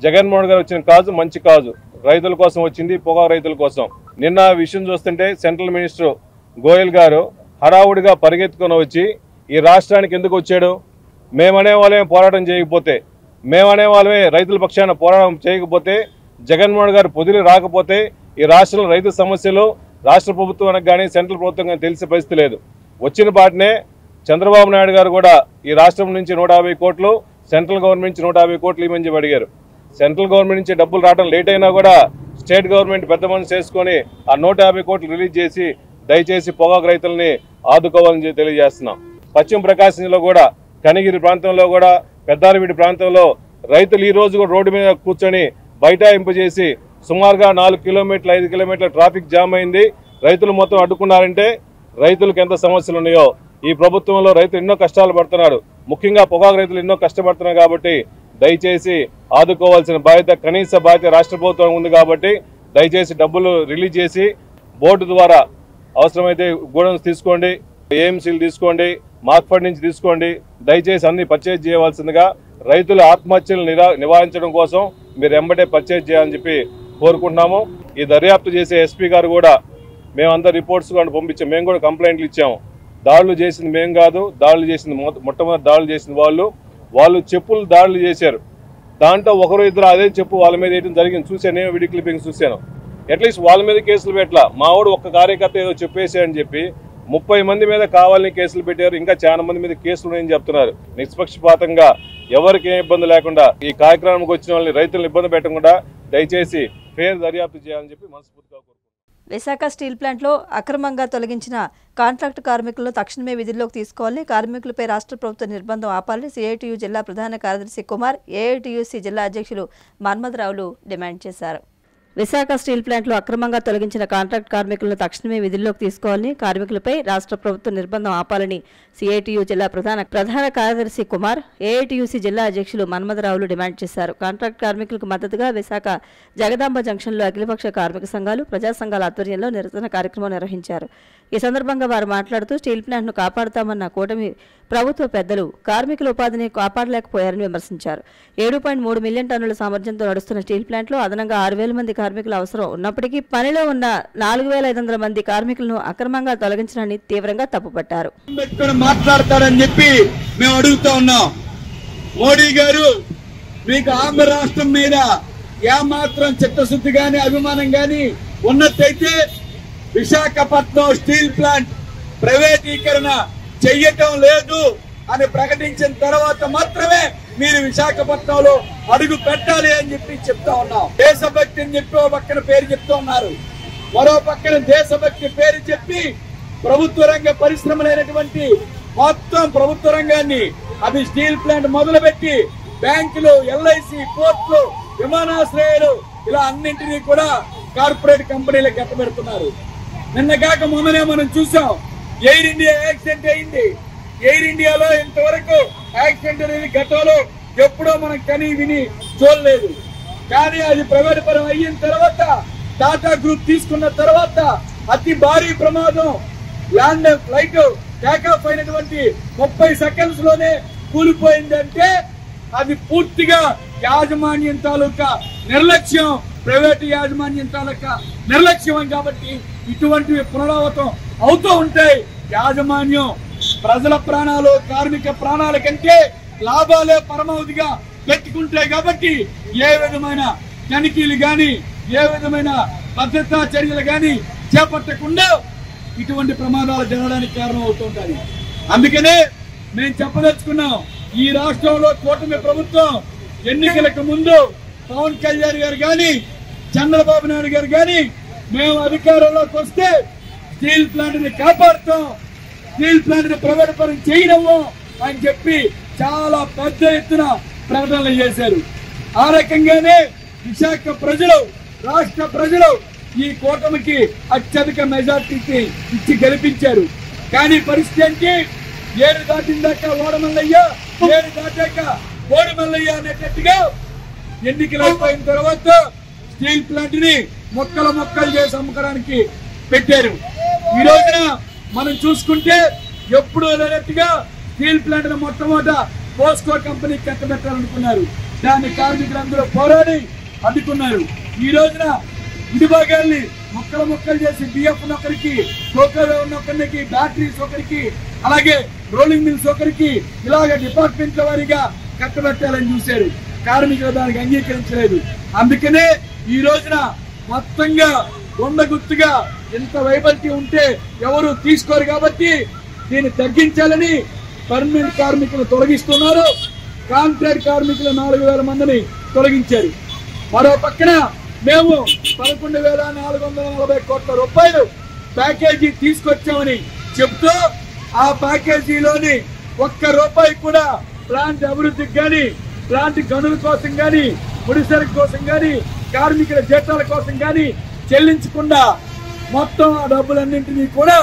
Speaker 7: జగన్మోహన్ గారు వచ్చిన కాజు మంచి కాజు, రైతుల కోసం వచ్చింది, పొగాకు రైతుల కోసం. నిన్న విషయం చూస్తుంటే సెంట్రల్ మినిస్టర్ గోయల్ గారు హడావుడిగా పరిగెత్తుకొని వచ్చి ఈ రాష్ట్రానికి ఎందుకు వచ్చాడు, మేమనే వాళ్ళమే పోరాటం చేయకపోతే, మేమనే వాళ్ళమే రైతుల పక్షాన పోరాటం చేయకపోతే, జగన్మోహన్ గారు పొదిలి రాకపోతే ఈ రాష్ట్రంలో రైతు సమస్యలు రాష్ట్ర ప్రభుత్వానికి కానీ సెంట్రల్ ప్రభుత్వం కానీ తెలిసే పరిస్థితి లేదు. వచ్చిన పాటనే చంద్రబాబు నాయుడు గారు కూడా ఈ రాష్ట్రం నుంచి 150 కోట్లు, సెంట్రల్ గవర్నమెంట్ నుంచి 150 కోట్లు ఇవ్వమని చెప్పి అడిగారు. సెంట్రల్ గవర్నమెంట్ నుంచి డబ్బులు రావడం లేట్ అయినా కూడా స్టేట్ గవర్నమెంట్ పెద్ద మనసు చేసుకొని ఆ 150 కోట్లు రిలీజ్ చేసి దయచేసి పొగాకు రైతుల్ని ఆదుకోవాలని తెలియజేస్తున్నాం. పశ్చిమ ప్రకాశం జిల్లాలో కూడా కనిగిరి ప్రాంతంలో కూడా పెద్దారవీడి ప్రాంతంలో రైతులు ఈ రోజు కూడా రోడ్డు మీద కూర్చొని బైఠాయింపు చేసి సుమారుగా 4 కిలోమీటర్లు 5 కిలోమీటర్ల ట్రాఫిక్ జామ్ అయింది. రైతులు మొత్తం అడ్డుకున్నారంటే రైతులకు ఎంత సమస్యలు ఉన్నాయో. ఈ ప్రభుత్వంలో రైతులు ఎన్నో కష్టాలు పడుతున్నారు, ముఖ్యంగా పొగాకు రైతులు ఎన్నో కష్టపడుతున్నారు. కాబట్టి దయచేసి ఆదుకోవాల్సిన బాధ్యత, కనీస బాధ్యత రాష్ట్ర ప్రభుత్వం ఉంది. కాబట్టి దయచేసి డబ్బులు రిలీజ్ చేసి బోర్డు ద్వారా అవసరమైతే గోడౌన్స్ తీసుకోండి, ఏఎంసీలు తీసుకోండి, మార్క్ఫెడ్ నుంచి తీసుకోండి, దయచేసి అన్ని పర్చేజ్ చేయవలసిందిగా, రైతుల ఆత్మహత్యలు నివారించడం కోసం మీరు ఎంబటే పర్చేజ్ చేయాలని చెప్పి కోరుకుంటున్నాము. ఈ దర్యాప్తు చేసే ఎస్పీ గారు కూడా మేమందరూ రిపోర్ట్స్ కూడా పంపించాం, మేము కూడా కంప్లైంట్లు ఇచ్చాము. దాడులు చేసింది మేము కాదు, దాడులు చేసింది మొట్టమొదటి దాడులు చేసిన వాళ్ళు చెప్పులు దాడులు చేశారు. దాంట్లో ఒకరు ఇద్దరు అదే చెప్పు వాళ్ళ మీద వేయడం జరిగింది, చూశాను, నేను వీడియో క్లిప్పింగ్ చూశాను. అట్లీస్ట్ వాళ్ళ మీద కేసులు పెట్టలా, మావాడు ఒక్క కార్యకర్త ఏదో చెప్పేసారని చెప్పి 30 మంది మీద కావాలని కేసులు పెట్టారు. ఇంకా చాలా మంది మీద కేసులు ఉన్నాయని చెప్తున్నారు. నిష్పక్షపాతంగా ఎవరికి ఏ ఇబ్బంది లేకుండా ఈ కార్యక్రమానికి వచ్చిన వాళ్ళని రైతులను ఇబ్బంది పెట్టకుండా దయచేసి ఫేర్ దర్యాప్తు చేయాలని చెప్పి మనస్ఫూర్తిగా కోరుకుంటున్నాను.
Speaker 1: విశాఖ స్టీల్ ప్లాంట్లో అక్రమంగా తొలగించిన కాంట్రాక్టు కార్మికులను తక్షణమే విధుల్లోకి తీసుకోవాలని, కార్మికులపై రాష్ట్ర ప్రభుత్వ నిర్బంధం ఆపాలని సిఐటియు జిల్లా ప్రధాన కార్యదర్శి కుమార్, ఏఐటియుసి జిల్లా అధ్యక్షులు మన్మథరావులు డిమాండ్ చేశారు. విశాఖ స్టీల్ ప్లాంట్లో అక్రమంగా తొలగించిన కాంట్రాక్ట్ కార్మికులను తక్షణమే విధుల్లోకి తీసుకోవాలని, కార్మికులపై రాష్ట్ర ప్రభుత్వ నిర్బంధం ఆపాలని సిఐటియు జిల్లా ప్రధాన కార్యదర్శి కుమార్, ఏఐటియుసి జిల్లా అధ్యక్షులు మన్మథరావులు డిమాండ్ చేశారు. కాంట్రాక్ట్ కార్మికులకు మద్దతుగా విశాఖ జగదాంబ జంక్షన్లో అఖిలపక్ష కార్మిక సంఘాలు, ప్రజా సంఘాల ఆధ్వర్యంలో నిరసన కార్యక్రమం నిర్వహించారు. ఈ సందర్భంగా వారు మాట్లాడుతూ స్టీల్ ప్లాంట్ను కాపాడుతామన్న కూటమి ప్రభుత్వ పెద్దలు కార్మికుల ఉపాధిని కాపాడలేకపోయారని విమర్శించారు. 7.3 మిలియన్ టన్నుల సామర్థ్యంతో నడుస్తున్న స్టీల్ ప్లాంట్లో అదనంగా 6,000 మంది కార్మికుల అవసరం ఉన్నప్పటికీ పనిలో ఉన్న 4,500 మంది కార్మికులను అక్రమంగా తొలగించడాన్ని తీవ్రంగా తప్పుపట్టారు.
Speaker 8: మాట్లాడతారని చెప్పి మేము అడుగుతా ఉన్నాం. మోడీ గారు, మీకు ఆంధ్ర రాష్ట్రం మీద ఏమాత్రం చిత్తశుద్ధి గాని అభిమానం గాని ఉన్నట్టయితే విశాఖపట్నం స్టీల్ ప్లాంట్ ప్రైవేటీకరణ చెయ్యటం లేదు అని ప్రకటించిన తర్వాత మాత్రమే మీరు విశాఖపట్నంలో అడుగు పెట్టాలి అని చెప్పి చెప్తా ఉన్నాం. దేశభక్తి అని చెప్పి ఓ పక్కన పేరు చెప్తూ ఉన్నారు, మరో పక్కన దేశభక్తి పేరు చెప్పి ప్రభుత్వ రంగ పరిశ్రమలైనటువంటి మొత్తం ప్రభుత్వ రంగాన్ని, అది స్టీల్ ప్లాంట్ మొదలుపెట్టి బ్యాంకులు, ఎల్ఐసి, పోర్టులు, విమానాశ్రయాలు, ఇలా అన్నింటినీ కూడా కార్పొరేట్ కంపెనీలకు కట్టబెడుతున్నారు. నిన్నగాక మొన్ననే మనం చూసాం, ఎయిర్ ఇండియా యాక్సిడెంట్ అయింది. ఎయిర్ ఇండియాలో ఇంతవరకు యాక్సిడెంట్ అనేది గతంలో ఎప్పుడో మనం కని విని చూడలేదు. కానీ అది ప్రైవేట్ పరం అయిన తర్వాత, టాటా గ్రూప్ తీసుకున్న తర్వాత అతి భారీ ప్రమాదం, ల్యాండ్ ఫ్లైట్ టేకాఫ్ అయినటువంటి 30 సెకండ్స్ లోనే కూలిపోయిందంటే అది పూర్తిగా యాజమాన్యం తాలూకా నిర్లక్ష్యం, ప్రైవేటు యాజమాన్యం తాలూకా నిర్లక్ష్యం. కాబట్టి ఇటువంటివి పునరావృతం అవుతూ ఉంటాయి. యాజమాన్యం ప్రజల ప్రాణాలు, కార్మిక ప్రాణాల కంటే లాభాలే పరమావధిగా పెట్టుకుంటాయి. కాబట్టి ఏ విధమైన తనిఖీలు గాని, ఏ విధమైన భద్రతా చర్యలు గాని చేపట్టకుండా ఇటువంటి ప్రమాదాలు జరగడానికి కారణం అవుతుంటాయి. అందుకనే మేము చెప్పదలుచుకున్నాం, ఈ రాష్ట్రంలో కూటమి ప్రభుత్వం ఎన్నికలకు ముందు పవన్ కళ్యాణ్ గారు గాని, చంద్రబాబు నాయుడు గారు గాని, మేము అధికారంలోకి వస్తే స్టీల్ ప్లాంట్ ని కాపాడుతాం, స్టీల్ ప్లాంట్ ని ప్రైవేట్ పరం చేయడము అని చెప్పి చాలా పెద్ద ఎత్తున ప్రకటనలు చేశారు. ఆ రకంగానే విశాఖ ప్రజలు, రాష్ట్ర ప్రజలు ఈ కూటమికి అత్యధిక మెజార్టీకి ఇచ్చి గెలిపించారు. కానీ పరిస్థితి ఏంటి? ఏడు దాటిందాక ఓడమల్లయ్య, ఏడు దాటాక ఓడమల్లయ్య అనేటట్టుగా ఎన్నికలు అయిపోయిన తర్వాత స్టీల్ ప్లాంట్ ని మొక్కలు చేసి అమ్మకడానికి పెట్టారు. ఈ రోజున మనం చూసుకుంటే ఎప్పుడూ లేనట్టుగా స్టీల్ ప్లాంట్ ను మొట్టమొదట పోస్కో కంపెనీ కట్టబెట్టాలనుకున్నారు. దాన్ని కార్మికులందరూ పోరాడి అడ్డుకున్నారు. ఈ రోజున ఇడి భాగాల్ని మొక్కలు చేసి బిఎఫ్ ఒకరికి, కోకర్ ఒకరికి, బ్యాటరీస్ ఒకరికి, అలాగే రోలింగ్ మిల్స్ ఒకరికి, ఇలాగ డిపార్ట్మెంట్ల వారీగా కట్టబెట్టాలని చూశారు. కార్మికులు దానికి అంగీకరించలేదు. అందుకనే ఈ రోజున మొత్తంగా గుర్తుగా ఎంత వైబల్టీ ఉంటే ఎవరు తీసుకోరు. కాబట్టి దీన్ని తగ్గించాలని పర్మనెంట్ కార్మికులు తొలగిస్తున్నారు. కాంట్రాక్ట్ కార్మికులు 4,000 మందిని తొలగించారు. మరో పక్కన మేము 11,440 కోట్ల రూపాయలు ప్యాకేజీ తీసుకొచ్చామని చెప్తూ ఆ ప్యాకేజీలోని ₹1 కూడా ప్లాంట్ అభివృద్ధికి గాని, ప్లాంట్ గనుల కోసం గాని, ముడిసరుకు కోసం గాని, కార్మికుల జీతాల కోసం గాని చెల్లించకుండా మొత్తం ఆ డబ్బులన్నింటినీ కూడా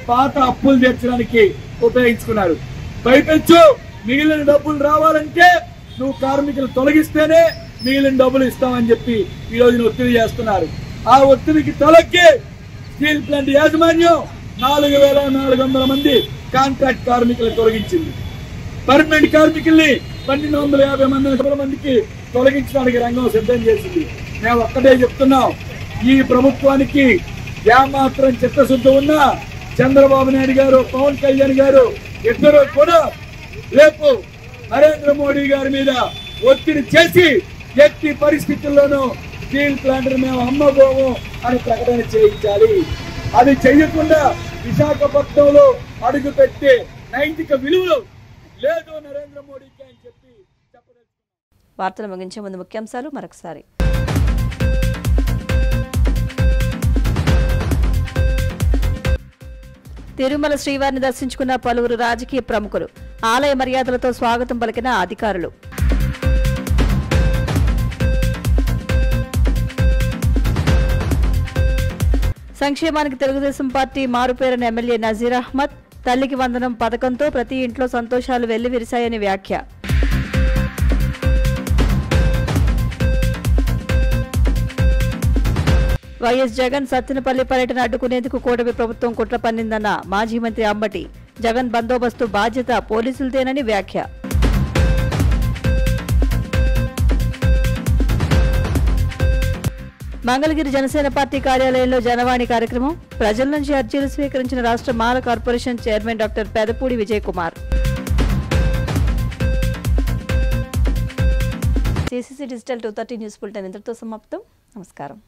Speaker 8: పాత అప్పులు తీర్చడానికి ఉపయోగించుకున్నారు. పైపెచ్చు మిగిలిన డబ్బులు రావాలంటే నువ్వు కార్మికులు తొలగిస్తేనే మిగిలిన డబ్బులు ఇస్తామని చెప్పి ఈ రోజున ఒత్తిడి చేస్తున్నారు. ఆ ఒత్తిడికి తలొక్కి స్టీల్ ప్లాంట్ యాజమాన్యం 4,400 మంది కాంట్రాక్ట్ కార్మికులు తొలగించింది. పర్మనెంట్ కార్మికుల్ని 1,250 మందికి తొలగించడానికి రంగం సిద్ధం చేసింది. మేము ఒక్కటే చెప్తున్నాం, ఈ ప్రభుత్వానికి ఏమాత్రం చిత్తశుద్ధి ఉన్నా చంద్రబాబు నాయుడు గారు, పవన్ కళ్యాణ్ గారు ఇద్దరు కూడా రేపు నరేంద్ర మోడీ గారి మీద ఒత్తిడి చేసి ఎట్టి పరిస్థితుల్లోనూ స్టీల్ ప్లాంట్ మేము అమ్మబోము అని ప్రకటన చేయించాలి. అది చెయ్యకుండా విశాఖపట్నంలో అడుగు పెట్టే నైతిక విలువలు లేదు నరేంద్ర మోడీకి అని చెప్పి చెప్పలేదు.
Speaker 1: వార్తలు ముగించే ముందు ముఖ్యాంశాలు మరొకసారి. తిరుమల శ్రీవారిని దర్శించుకున్న పలువురు రాజకీయ ప్రముఖులు, ఆలయ మర్యాదలతో స్వాగతం పలికిన అధికారులు. సంక్షేమానికి తెలుగుదేశం పార్టీ మారుపేరిన ఎమ్మెల్యే నజీర్ అహ్మద్, తల్లికి వందనం పథకంతో ప్రతి ఇంట్లో సంతోషాలు వెల్లివిరిశాయని వ్యాఖ్య. వైఎస్ జగన్ సత్తెనపల్లి పర్యటన అడ్డుకునేందుకు కూటమి ప్రభుత్వం కుట్ర పన్నిందన్న మాజీ మంత్రి అంబటి. జగన్ బందోబస్తు బాధ్యత పోలీసులదేనని వ్యాఖ్య. మంగళగిరి జనసేన పార్టీ కార్యాలయంలో జనవాణి కార్యక్రమం. ప్రజల నుంచి అర్జీలు స్వీకరించిన రాష్ట్ర Mala corporation chairman doctor Pedapudi Vijay Kumar. CCC digital 230 news bulletin ఇంతటితో సమాప్తం. నమస్కారం.